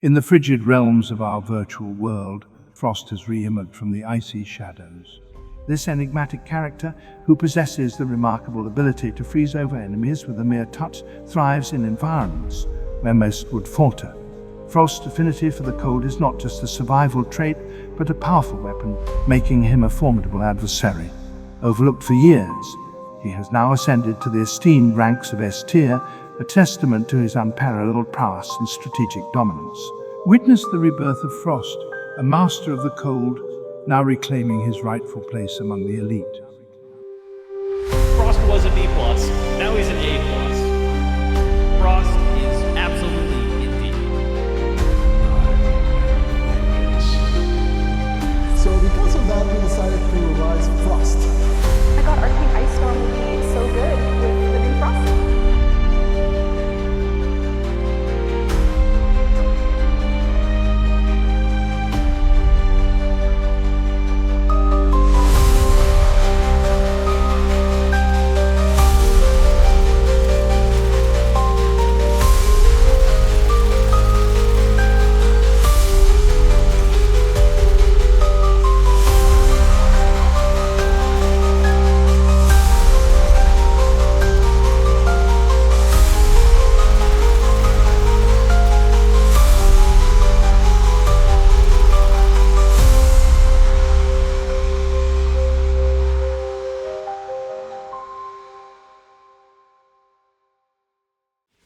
In the frigid realms of our virtual world, Frost has re-emerged from the icy shadows. This enigmatic character, who possesses the remarkable ability to freeze over enemies with a mere touch, thrives in environments where most would falter. Frost's affinity for the cold is not just a survival trait, but a powerful weapon, making him a formidable adversary. Overlooked for years, he has now ascended to the esteemed ranks of S tier, a testament to his unparalleled prowess and strategic dominance. Witness the rebirth of Frost, a master of the cold, now reclaiming his rightful place among the elite. Frost was a B+, now he's an A+. Frost is absolutely in D. So because of that, we decided to revise Frost. I thought Arcane Ice Storm would be so good with the new Frost.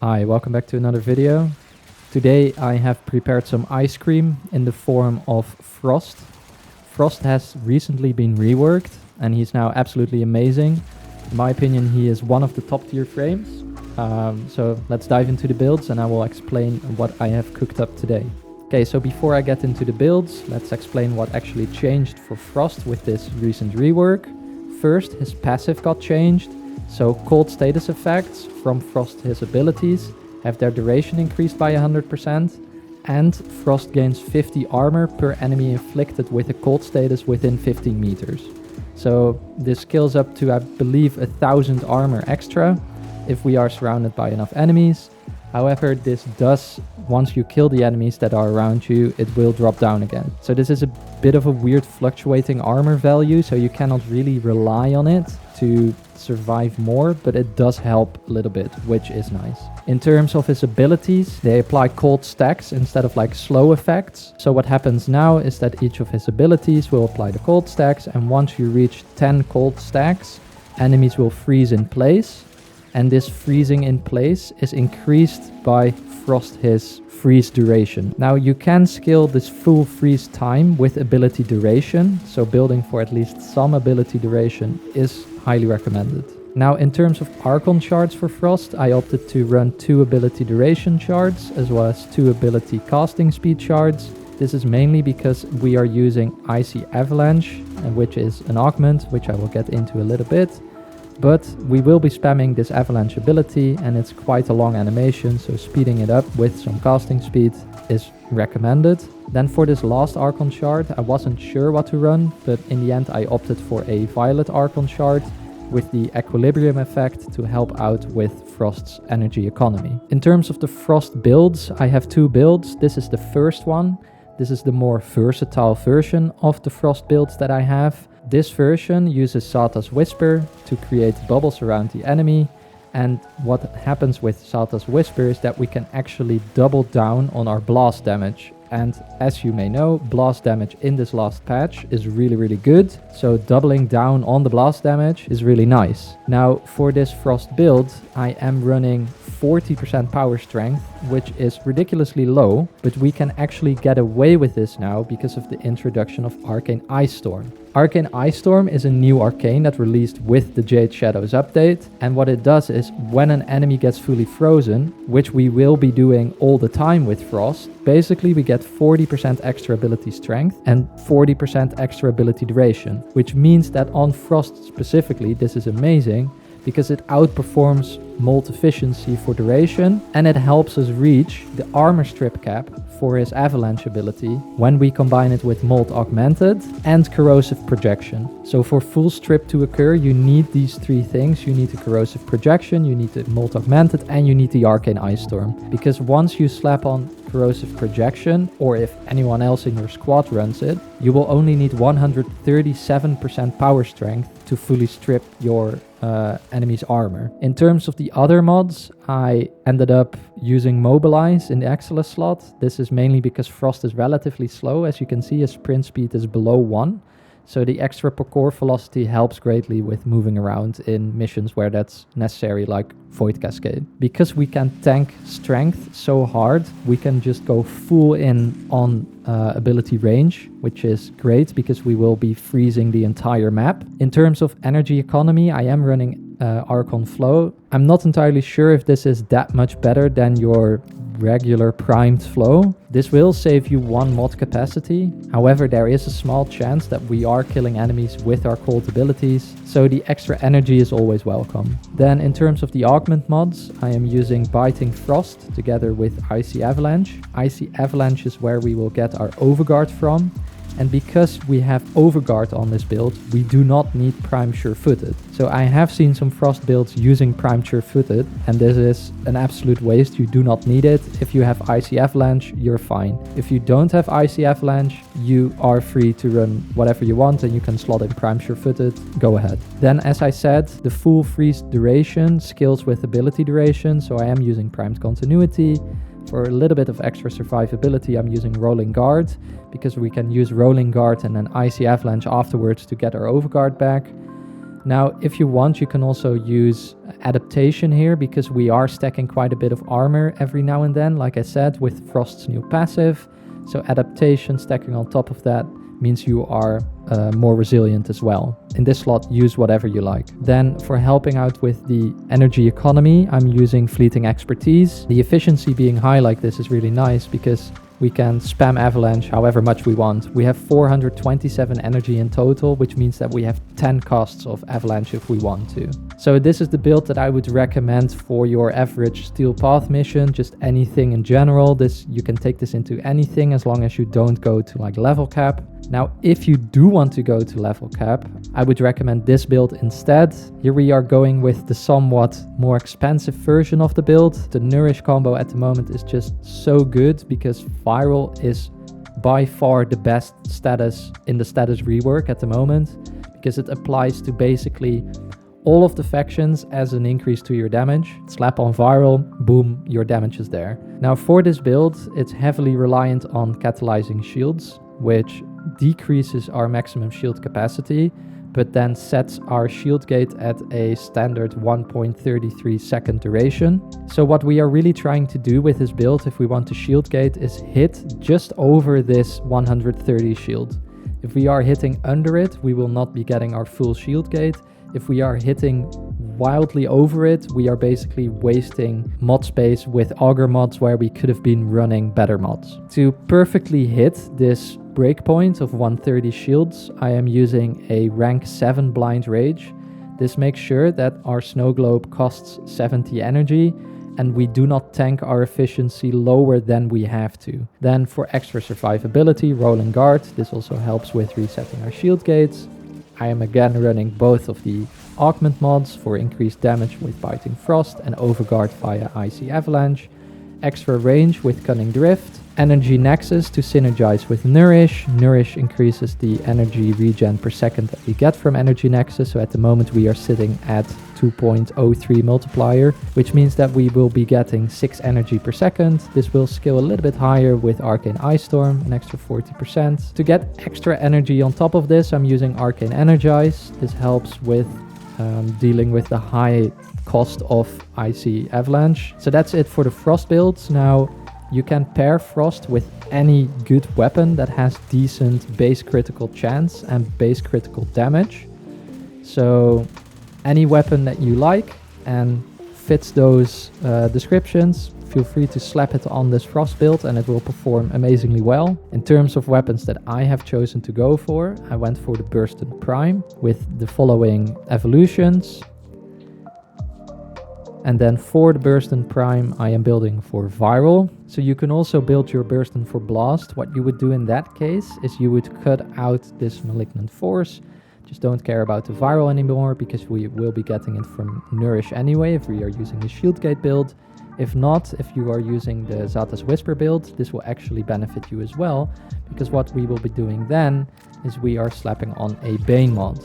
Hi, welcome back to another video. Today I have prepared some ice cream in the form of Frost. Frost has recently been reworked and he's now absolutely amazing. In my opinion, he is one of the top tier frames. So let's dive into the builds and I will explain what I have cooked up today. Okay, so before I get into the builds, let's explain what actually changed for Frost with this recent rework. First, his passive got changed. So cold status effects from Frost his abilities have their duration increased by 100%, and Frost gains 50 armor per enemy inflicted with a cold status within 15 meters. So this scales up to, I believe, 1000 armor extra if we are surrounded by enough enemies. However, this does, once you kill the enemies that are around you, it will drop down again. So this is a bit of a weird fluctuating armor value, so you cannot really rely on it to survive more, but it does help a little bit, which is nice. In terms of his abilities, they apply cold stacks instead of like slow effects. So what happens now is that each of his abilities will apply the cold stacks, and once you reach 10 cold stacks, enemies will freeze in place. And this freezing in place is increased by Frost his freeze duration. Now you can scale this full freeze time with ability duration, so building for at least some ability duration is highly recommended. Now in terms of Archon Shards for Frost, I opted to run 2 ability duration shards as well as 2 ability casting speed shards. This is mainly because we are using Icy Avalanche, which is an augment, which I will get into a little bit. But we will be spamming this avalanche ability and it's quite a long animation, so speeding it up with some casting speed is recommended. Then for this last Archon Shard, I wasn't sure what to run, but in the end I opted for a Violet Archon Shard with the equilibrium effect to help out with Frost's energy economy. In terms of the Frost builds, I have 2 builds. This is the first one. This is the more versatile version of the Frost builds that I have. This version uses Sata's Whisper to create bubbles around the enemy, and what happens with Sata's Whisper is that we can actually double down on our blast damage. And as you may know, blast damage in this last patch is really good, so doubling down on the blast damage is really nice. Now for this Frost build, I am running 40% power strength, which is ridiculously low, but we can actually get away with this now because of the introduction of Arcane Ice Storm. Arcane Ice Storm is a new arcane that released with the Jade Shadows update, and what it does is when an enemy gets fully frozen, which we will be doing all the time with Frost, basically we get 40% extra ability strength and 40% extra ability duration, which means that on Frost specifically this is amazing because it outperforms Molt efficiency for duration, and it helps us reach the armor strip cap for his avalanche ability when we combine it with Molt augmented and corrosive projection. So for full strip to occur, you need these 3 things. You need the corrosive projection, you need the Molt augmented, and you need the Arcane Ice Storm. Because once you slap on corrosive projection, or if anyone else in your squad runs it, you will only need 137% power strength to fully strip your enemy's armor. In terms of the other mods, I ended up using Mobilize in the Excellus slot. This is mainly because Frost is relatively slow. As you can see, his sprint speed is below 1. So the extra parkour velocity helps greatly with moving around in missions where that's necessary, like Void Cascade. Because we can tank strength so hard, we can just go full in on ability range, which is great because we will be freezing the entire map. In terms of energy economy, I am running Archon Flow. I'm not entirely sure if this is that much better than your regular primed flow. This will save you 1 mod capacity. However, there is a small chance that we are killing enemies with our cold abilities, so the extra energy is always welcome. Then in terms of the augment mods, I am using Biting Frost together with Icy Avalanche. Icy Avalanche is where we will get our Overguard from. And because we have Overguard on this build, we do not need Prime Sure-Footed. So I have seen some Frost builds using Prime Sure-Footed, and this is an absolute waste. You do not need it. If you have Icy Avalanche, you're fine. If you don't have Icy Avalanche, you are free to run whatever you want and you can slot in Prime Sure-Footed. Go ahead. Then, as I said, the full freeze duration scales with ability duration, so I am using Primed Continuity. For a little bit of extra survivability, I'm using Rolling Guard, because we can use Rolling Guard and then Icy Avalanche afterwards to get our Overguard back. Now, if you want, you can also use Adaptation here, because we are stacking quite a bit of armor every now and then, like I said, with Frost's new passive. So Adaptation stacking on top of that means you are more resilient as well. In this slot, use whatever you like. Then for helping out with the energy economy, I'm using Fleeting Expertise. The efficiency being high like this is really nice because we can spam Avalanche however much we want. We have 427 energy in total, which means that we have 10 costs of Avalanche if we want to. So this is the build that I would recommend for your average Steel Path mission, just anything in general. You can take this into anything as long as you don't go to like level cap. Now, if you do want to go to level cap, I would recommend this build instead. Here we are going with the somewhat more expensive version of the build. The Nourish combo at the moment is just so good because Viral is by far the best status in the status rework at the moment, because it applies to basically all of the factions as an increase to your damage. Slap on Viral, boom, your damage is there. Now for this build, it's heavily reliant on catalyzing shields, which decreases our maximum shield capacity, but then sets our shield gate at a standard 1.33 second duration. So what we are really trying to do with this build, if we want to shield gate, is hit just over this 130 shield. If we are hitting under it, we will not be getting our full shield gate. If we are hitting wildly over it, we are basically wasting mod space with auger mods where we could have been running better mods. To perfectly hit this breakpoint of 130 shields, I am using a rank 7 blind rage. This makes sure that our snow globe costs 70 energy and we do not tank our efficiency lower than we have to. Then for extra survivability, Rolling Guard. This also helps with resetting our shield gates. I am again running both of the augment mods for increased damage with Biting Frost and Overguard via Icy Avalanche. Extra range with Cunning Drift. Energy Nexus to synergize with Nourish. Nourish increases the energy regen per second that we get from Energy Nexus. So at the moment we are sitting at 2.03 multiplier, which means that we will be getting 6 energy per second. This will scale a little bit higher with Arcane Ice Storm, an extra 40%. To get extra energy on top of this, I'm using Arcane Energize. This helps with dealing with the high cost of Icy Avalanche. So that's it for the Frost builds. Now, you can pair Frost with any good weapon that has decent base critical chance and base critical damage. So any weapon that you like and fits those descriptions, feel free to slap it on this Frost build and it will perform amazingly well. In terms of weapons that I have chosen to go for, I went for the Burston Prime with the following evolutions. And then for the Burston Prime, I am building for Viral. So you can also build your Burston for Blast. What you would do in that case is you would cut out this Malignant Force. Just don't care about the Viral anymore because we will be getting it from Nourish anyway if we are using the Shield Gate build. If not, if you are using the Zata's Whisper build, this will actually benefit you as well, because what we will be doing then is we are slapping on a Bane mod.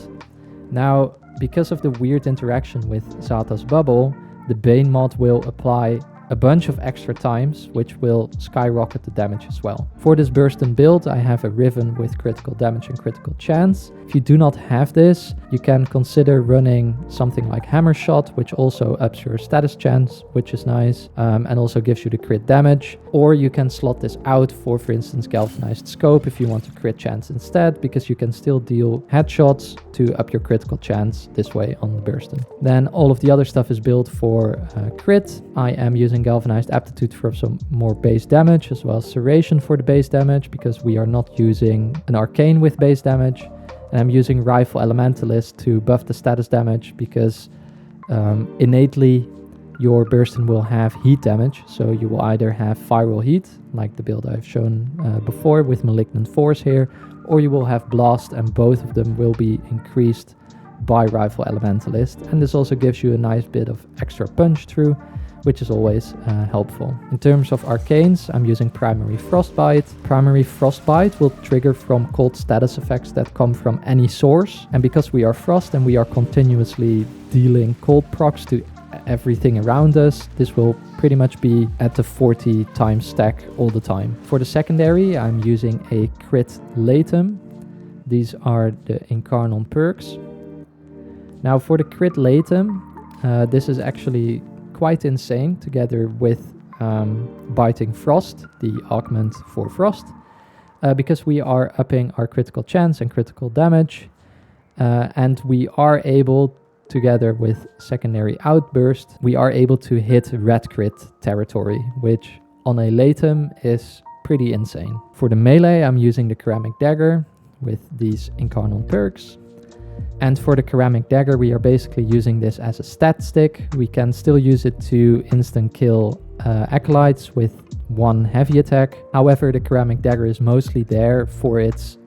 Now, because of the weird interaction with Zata's Bubble, the Bane mod will apply a bunch of extra times, which will skyrocket the damage as well. For this Burston build, I have a Riven with critical damage and critical chance. If you do not have this, you can consider running something like Hammer Shot, which also ups your status chance, which is nice, and also gives you the crit damage. Or you can slot this out for instance, Galvanized Scope if you want to crit chance instead, because you can still deal headshots to up your critical chance this way on the Burston. Then all of the other stuff is built for crit. I am using Galvanized Aptitude for some more base damage, as well as Serration for the base damage, because we are not using an Arcane with base damage. And I'm using Rifle Elementalist to buff the status damage, because innately your Burston will have heat damage, so you will either have Viral Heat, like the build I've shown before with Malignant Force here, or you will have Blast, and both of them will be increased by Rifle Elementalist. And this also gives you a nice bit of extra punch through, which is always helpful. In terms of arcanes, I'm using Primary Frostbite. Primary Frostbite will trigger from cold status effects that come from any source. And because we are Frost and we are continuously dealing cold procs to everything around us, this will pretty much be at the 40 times stack all the time. For the secondary, I'm using a crit Laetum. These are the Incarnon perks. Now for the crit Laetum, this is actually quite insane, together with Biting Frost, the augment for Frost, because we are upping our critical chance and critical damage, and we are able, together with secondary Outburst, we are able to hit red crit territory, which on a Laetum is pretty insane. For the melee, I'm using the Ceramic Dagger with these Incarnon perks. And for the Ceramic Dagger, we are basically using this as a stat stick. We can still use it to instant kill acolytes with one heavy attack. However, the Ceramic Dagger is mostly there for its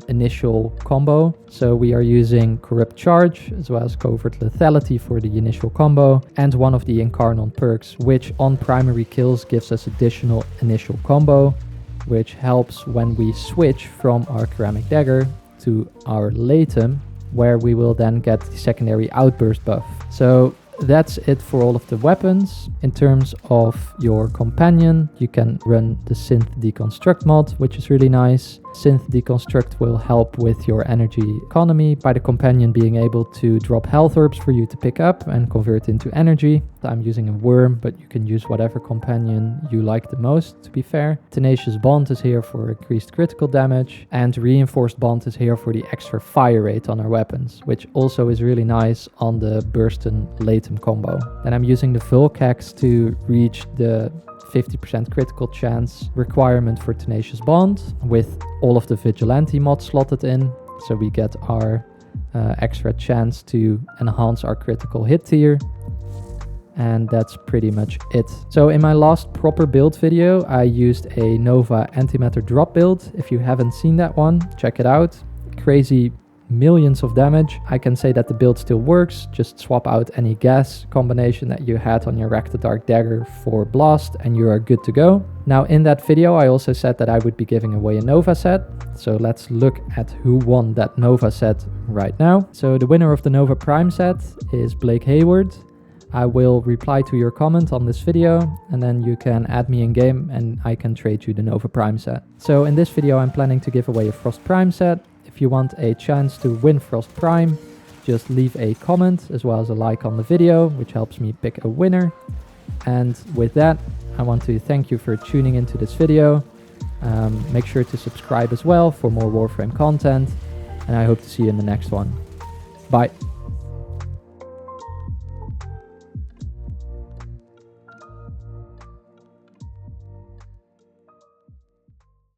initial combo. So we are using Corrupt Charge as well as Covert Lethality for the initial combo, and one of the Incarnon perks, which on primary kills gives us additional initial combo, which helps when we switch from our Ceramic Dagger to our Laetum, where we will then get the secondary Outburst buff. So that's it for all of the weapons. In terms of your companion, you can run the Synth Deconstruct mod, which is really nice. Synth Deconstruct will help with your energy economy by the companion being able to drop health orbs for you to pick up and convert into energy. I'm using a worm, but you can use whatever companion you like the most, to be fair. Tenacious Bond is here for increased critical damage, and Reinforced Bond is here for the extra fire rate on our weapons, which also is really nice on the Burston Laetum combo. Then I'm using the Vulcax to reach the 50% critical chance requirement for Tenacious Bond, with all of the Vigilante mods slotted in, so we get our extra chance to enhance our critical hit tier. And that's pretty much it. So in my last proper build video, I used a Nova Antimatter drop build. If you haven't seen that one, check it out. Crazy millions of damage. I can say that the build still works. Just swap out any gas combination that you had on your Rack Dark Dagger for Blast and you are good to go. Now in that video I also said that I would be giving away a Nova set. So let's look at who won that Nova set right now. So the winner of the Nova Prime set is Blake Hayward. I will reply to your comment on this video, and then you can add me in game and I can trade you the Nova Prime set. So in this video I'm planning to give away a Frost Prime set. If you want a chance to win Frost Prime, just leave a comment as well as a like on the video, which helps me pick a winner. And with that, I want to thank you for tuning into this video. Make sure to subscribe as well for more Warframe content, and I hope to see you in the next one. Bye.